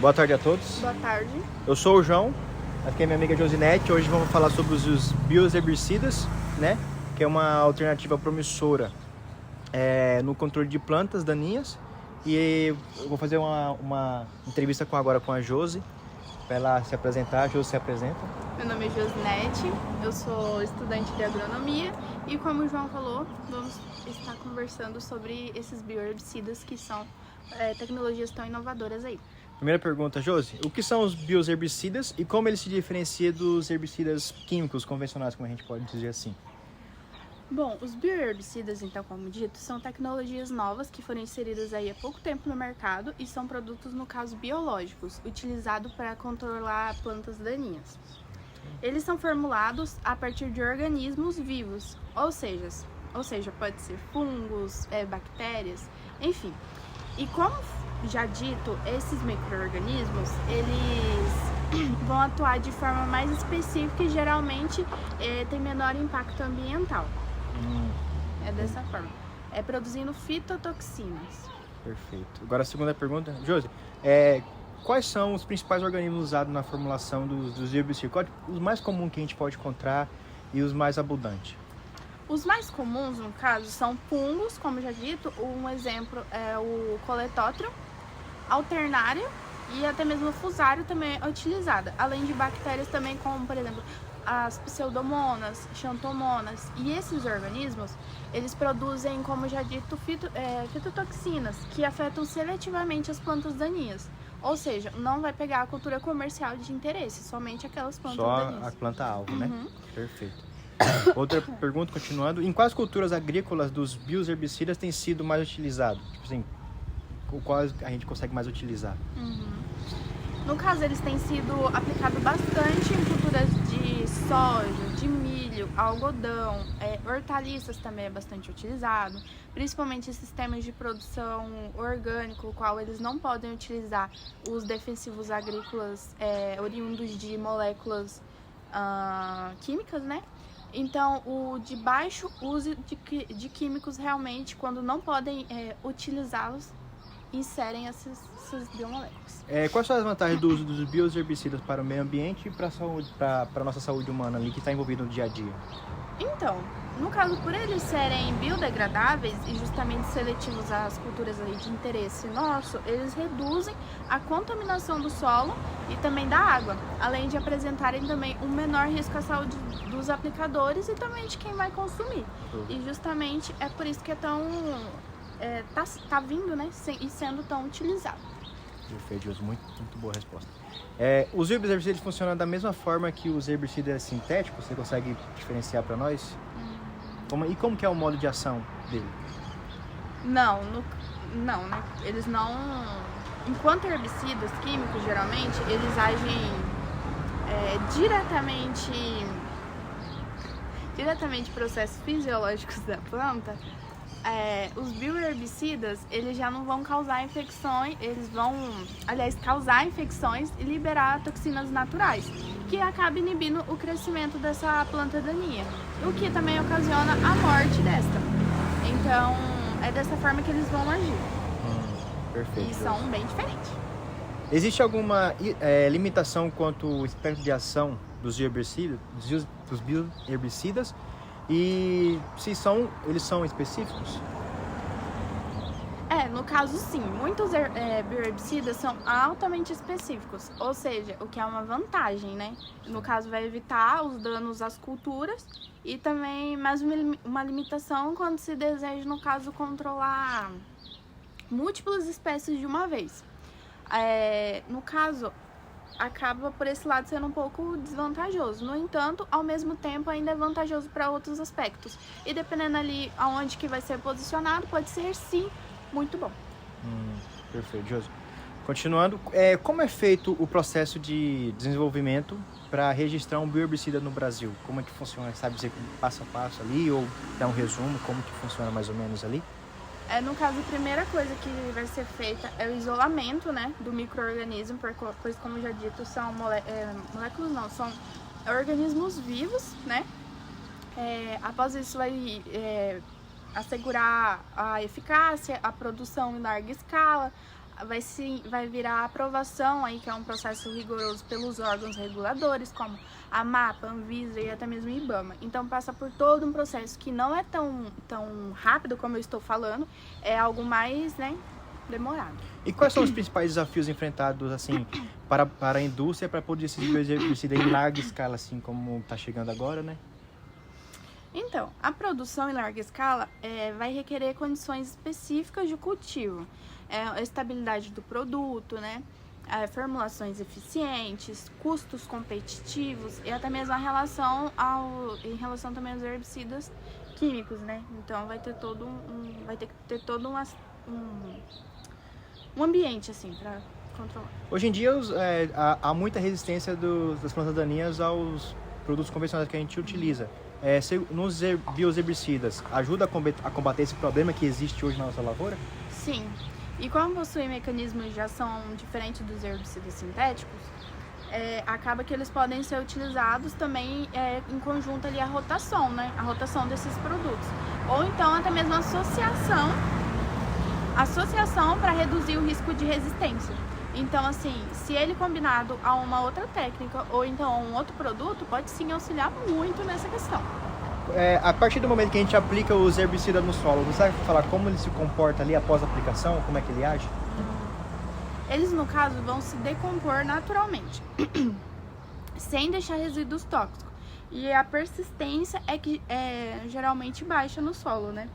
Boa tarde a todos. Boa tarde. Eu sou o João, aqui é minha amiga Josinete. Hoje vamos falar sobre os bioherbicidas, né? Que é uma alternativa promissora no controle de plantas daninhas. E eu vou fazer uma entrevista agora com a Josi, para ela se apresentar. A Josi se apresenta. Meu nome é Josinete, eu sou estudante de agronomia e, como o João falou, vamos estar conversando sobre esses bioherbicidas que são tecnologias tão inovadoras aí. Primeira pergunta, Josi, o que são os bioherbicidas e como eles se diferenciam dos herbicidas químicos convencionais, como a gente pode dizer assim? Bom, os bioherbicidas, então, como dito, são tecnologias novas que foram inseridas aí há pouco tempo no mercado e são produtos, no caso, biológicos, utilizados para controlar plantas daninhas. Eles são formulados a partir de organismos vivos, ou seja, pode ser fungos, bactérias, enfim. E como já dito, esses micro-organismos, eles vão atuar de forma mais específica e geralmente tem menor impacto ambiental. É dessa forma. Produzindo fitotoxinas. Perfeito. Agora a segunda pergunta, Josi, quais são os principais organismos usados na formulação dos herbicidas? Quais os mais comuns que a gente pode encontrar e os mais abundantes? Os mais comuns, no caso, são fungos, como já dito. Um exemplo é o coletótreo, alternário e até mesmo o fusário também é utilizada. Além de bactérias também, como, por exemplo, as pseudomonas, xantomonas. E esses organismos, eles produzem, como já dito, fitotoxinas, que afetam seletivamente as plantas daninhas. Ou seja, não vai pegar a cultura comercial de interesse, somente aquelas plantas daninhas. Só a planta-alvo, né? Perfeito. Outra pergunta, continuando. Em quais culturas agrícolas dos bioherbicidas tem sido mais utilizado? Tipo assim, quais a gente consegue mais utilizar? No caso, eles têm sido aplicados bastante em culturas de soja, de milho, algodão, hortaliças também é bastante utilizado, principalmente em sistemas de produção orgânico, o qual eles não podem utilizar os defensivos agrícolas oriundos de moléculas químicas, né? Então, o de baixo uso de químicos realmente, quando não podem utilizá-los, inserem essas biomoléculas. Quais são as vantagens do uso dos bioherbicidas para o meio ambiente e para a nossa saúde humana ali, que está envolvida no dia a dia? Então, no caso, por eles serem biodegradáveis e justamente seletivos às culturas ali de interesse nosso, eles reduzem a contaminação do solo e também da água, além de apresentarem também um menor risco à saúde dos aplicadores e também de quem vai consumir. E justamente é por isso que tá vindo, né, e sendo tão utilizado. Perfeito, Josi. Muito boa resposta. Os herbicidas funcionam da mesma forma que os herbicidas sintéticos? Você consegue diferenciar para nós? Como que é o modo de ação dele? Não, né? Eles não... Enquanto herbicidas químicos, geralmente, eles agem diretamente processos fisiológicos da planta. Os bioherbicidas, eles já não vão causar infecções, eles vão, aliás, causar infecções e liberar toxinas naturais, que acaba inibindo o crescimento dessa planta daninha, o que também ocasiona a morte desta. Então, é dessa forma que eles vão agir. Perfeito. E são bem diferentes. Existe alguma limitação quanto ao espectro de ação dos bioherbicidas? E se eles são específicos? No caso, sim. Muitos bioherbicidas são altamente específicos, ou seja, o que é uma vantagem, né? No caso, vai evitar os danos às culturas e também mais uma limitação quando se deseja, no caso, controlar múltiplas espécies de uma vez. No caso, acaba por esse lado sendo um pouco desvantajoso. No entanto, ao mesmo tempo ainda é vantajoso para outros aspectos. E dependendo ali aonde que vai ser posicionado, pode ser sim muito bom. Perfeito, Josi. Continuando, como é feito o processo de desenvolvimento para registrar um bioherbicida no Brasil? Como é que funciona? Sabe dizer passo a passo ali ou dar um resumo como que funciona mais ou menos ali? No caso, a primeira coisa que vai ser feita é o isolamento, né, do micro-organismo, pois, como já dito, são moléculas não, são organismos vivos, né? Após isso vai assegurar a eficácia, a produção em larga escala, vai virar aprovação aí, que é um processo rigoroso pelos órgãos reguladores, como a MAPA, Anvisa e até mesmo IBAMA. Então passa por todo um processo que não é tão rápido como eu estou falando, é algo mais, né, demorado. E quais são os principais desafios enfrentados assim para a indústria para produzir esses bioherbicidas em larga escala, assim como está chegando agora, né? Então, a produção em larga escala vai requerer condições específicas de cultivo, a estabilidade do produto, né? Formulações eficientes, custos competitivos e até mesmo em relação também aos herbicidas químicos, né? Então vai ter vai ter que ter todo um ambiente assim para controlar. Hoje em dia há muita resistência das plantas daninhas aos produtos convencionais que a gente utiliza. Nos bioherbicidas, ajuda a combater esse problema que existe hoje na nossa lavoura? Sim. E como possuem mecanismos de ação diferentes dos herbicidas sintéticos, acaba que eles podem ser utilizados também em conjunto ali a rotação, né? A rotação desses produtos. Ou então até mesmo a associação para reduzir o risco de resistência. Então, assim, se ele combinado a uma outra técnica ou então a um outro produto, pode sim auxiliar muito nessa questão. A partir do momento que a gente aplica os herbicidas no solo, você sabe falar como ele se comporta ali após a aplicação? Como é que ele age? Eles, no caso, vão se decompor naturalmente, sem deixar resíduos tóxicos. E a persistência é que geralmente baixa no solo, né?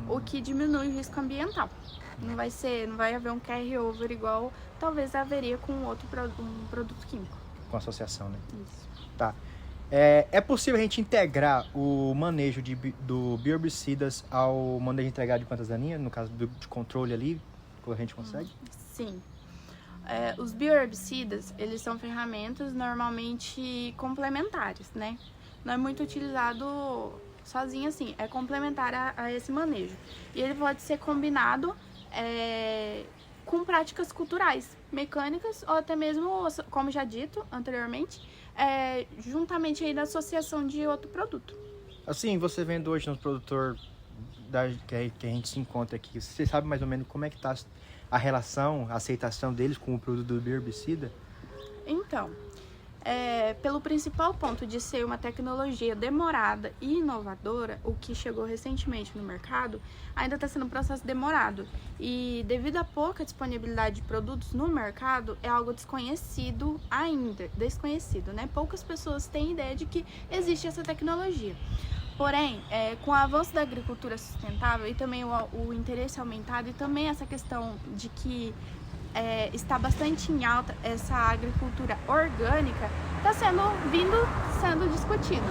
O que diminui o risco ambiental. Não vai haver um carry-over igual talvez haveria com um produto químico. Com associação, né? Isso. Tá. É possível a gente integrar o manejo do bioherbicidas ao manejo integrado de plantas daninhas, no caso de controle ali, que a gente consegue? Sim. Os bioherbicidas, eles são ferramentas normalmente complementares, né? Não é muito utilizado sozinho assim, é complementar a esse manejo. E ele pode ser combinado com práticas culturais, mecânicas ou até mesmo, como já dito anteriormente, juntamente aí da associação de outro produto. Assim, você vendo hoje nos produtores que a gente se encontra aqui, você sabe mais ou menos como é que está a relação, a aceitação deles com o produto do bioherbicida? Então, pelo principal ponto de ser uma tecnologia demorada e inovadora, o que chegou recentemente no mercado, ainda está sendo um processo demorado. E devido à pouca disponibilidade de produtos no mercado, é algo desconhecido ainda, né? Poucas pessoas têm ideia de que existe essa tecnologia. Porém, com o avanço da agricultura sustentável e também o interesse aumentado e também essa questão de que está bastante em alta essa agricultura orgânica, está sendo discutido.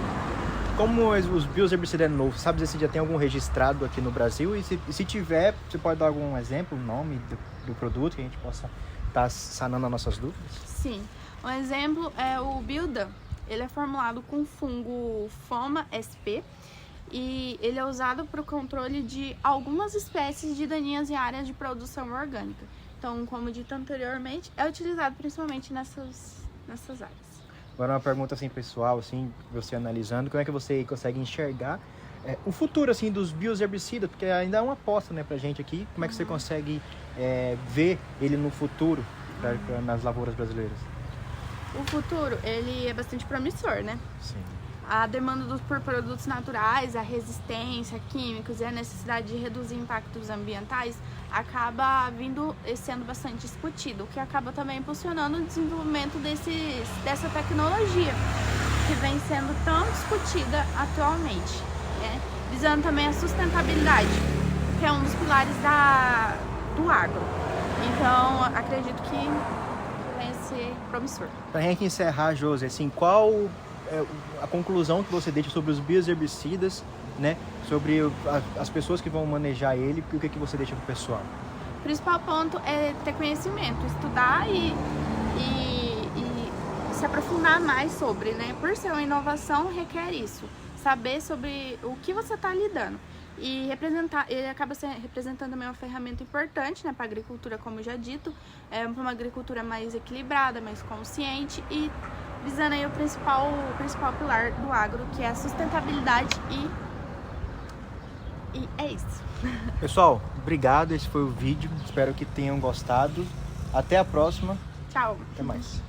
Como os bioherbicidas é novo, sabe se já tem algum registrado aqui no Brasil? E se tiver, você pode dar algum exemplo, o nome do produto, que a gente possa estar sanando as nossas dúvidas? Sim, um exemplo é o Biodan. Ele é formulado com fungo Foma sp e ele é usado para o controle de algumas espécies de daninhas em áreas de produção orgânica. Então, como dito anteriormente, é utilizado principalmente nessas áreas. Agora uma pergunta assim pessoal, assim, você analisando, como é que você consegue enxergar o futuro assim dos bioherbicidas, porque ainda é uma aposta, né, pra gente aqui. Como é que você consegue ver ele no futuro nas lavouras brasileiras? O futuro, ele é bastante promissor, né? Sim. A demanda por produtos naturais, a resistência, químicos e a necessidade de reduzir impactos ambientais acaba sendo bastante discutido, o que acaba também impulsionando o desenvolvimento dessa tecnologia, que vem sendo tão discutida atualmente, né? Visando também a sustentabilidade, que é um dos pilares do agro. Então, acredito que vai ser promissor. Para a gente encerrar, Josi, assim, qual a conclusão que você deixa sobre os bioherbicidas, né? Sobre as pessoas que vão manejar ele, e o que você deixa para o pessoal? O principal ponto é ter conhecimento, estudar e se aprofundar mais sobre, né? Por ser uma inovação, requer isso. Saber sobre o que você está lidando. E ele acaba representando também uma ferramenta importante, né, para a agricultura, como já dito, para uma agricultura mais equilibrada, mais consciente e visando aí o principal pilar do agro, que é a sustentabilidade e E é isso. Pessoal, obrigado. Esse foi o vídeo. Espero que tenham gostado. Até a próxima. Tchau. Até mais.